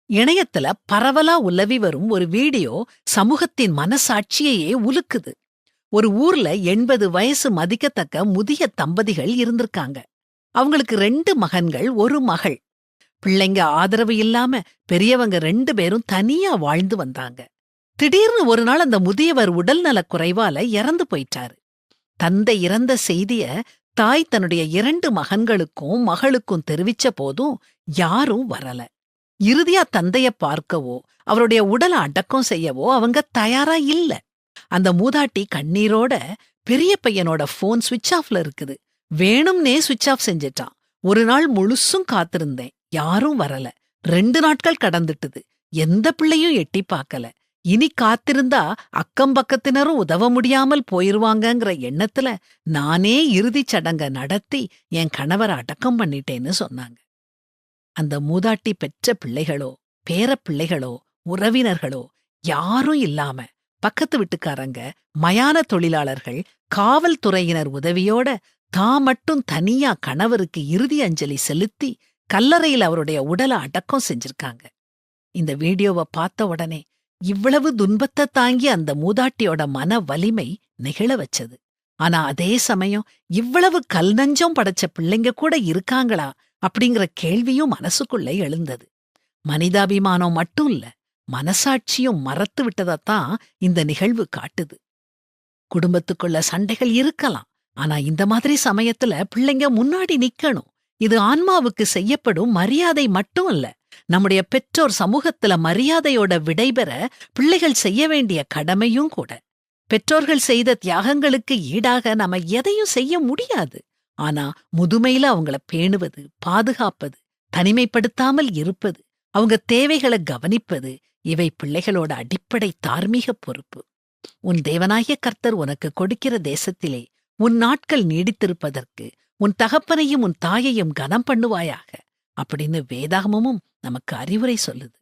இணையத்துல பரவலா உலவி வரும் ஒரு வீடியோ சமூகத்தின் மனசாட்சியையே உலுக்குது. ஒரு ஊர்ல 80 வயசு மதிக்கத்தக்க முதிய தம்பதிகள் இருந்திருக்காங்க. அவங்களுக்கு 2 மகன்கள், 1 மகள். பிள்ளைங்க ஆதரவு இல்லாம பெரியவங்க 2 பேரும் தனியா வாழ்ந்து வந்தாங்க. திடீர்னு ஒரு நாள் அந்த முதியவர் உடல்நலக் குறைவால இறந்து போயிட்டாரு. தந்தை இறந்த செய்திய தாய் தன்னுடைய 2 மகன்களுக்கும் மகளுக்கும் தெரிவிச்ச போதும் யாரும் வரல. இறுதியா தந்தைய பார்க்கவோ அவருடைய உடலை அடக்கம் செய்யவோ அவங்க தயாரா இல்ல. அந்த மூதாட்டி கண்ணீரோட, பெரிய பையனோட போன் சுவிட்ச் ஆஃப்ல இருக்குது, வேணும்னே சுவிட்ச் ஆஃப் செஞ்சிட்டான். ஒரு நாள் முழுசும் காத்திருந்தேன், யாரும் வரல. 2 நாட்கள் கடந்துட்டுது, எந்த பிள்ளையும் எட்டி பார்க்கல. இனி காத்திருந்தா அக்கம் பக்கத்தினரும் உதவ முடியாமல் போயிருவாங்கங்கிற எண்ணத்துல நானே இறுதிச் சடங்க நடத்தி என் கணவரை அடக்கம் பண்ணிட்டேன்னு சொன்னாங்க. அந்த மூதாட்டி பெற்ற பிள்ளைகளோ பேரப் பிள்ளைகளோ உறவினர்களோ யாரும் இல்லாம, பக்கத்து வீட்டுக்காரங்க, மயான தொழிலாளர்கள், காவல்துறையினர் உதவியோட தான் மட்டும் தனியா கணவருக்கு இறுதி அஞ்சலி செலுத்தி கல்லறையில் அவருடைய உடலை அடக்கம் செஞ்சிருக்காங்க. இந்த வீடியோவை பார்த்த உடனே இவ்வளவு துன்பத்தை தாங்கி அந்த மூதாட்டியோட மன வலிமை நெகிழ வச்சது. ஆனா அதே சமயம் இவ்வளவு கல் நஞ்சம் படைச்ச பிள்ளைங்க கூட இருக்காங்களா அப்படிங்கிற கேள்வியும் மனசுக்குள்ளே எழுந்தது. மனிதாபிமானம் மட்டும் இல்ல, மனசாட்சியும் மறத்து விட்டதைத்தான் இந்த நிகழ்வு காட்டுது. குடும்பத்துக்குள்ள சண்டைகள் இருக்கலாம், ஆனா இந்த மாதிரி சமயத்துல பிள்ளைங்க முன்னாடி நிக்கணும். இது ஆன்மாவுக்கு செய்யப்படும் மரியாதை மட்டும் இல்ல, நம்முடைய பெற்றோர் சமூகத்துல மரியாதையோட விடைபெற பிள்ளைகள் செய்ய வேண்டிய கடமையும் கூட. பெற்றோர்கள் செய்த தியாகங்களுக்கு ஈடாக நாம எதையும் செய்ய முடியாது. ஆனா முதுமையில அவங்கள பேணுவது, பாதுகாப்பது, தனிமைப்படுத்தாமல் இருப்பது, அவங்க தேவைகளை கவனிப்பது, இவை பிள்ளைகளோட அடிப்படை தார்மீக பொறுப்பு. உன் தேவனாகிய கர்த்தர் உனக்கு கொடுக்கிற தேசத்திலே உன் நாட்கள் நீடித்திருப்பதற்கு உன் தகப்பனையும் உன் தாயையும் கனம் பண்ணுவாயாக அப்படின்னு வேதாகமமும் நமக்கு அறிவுரை சொல்லுது.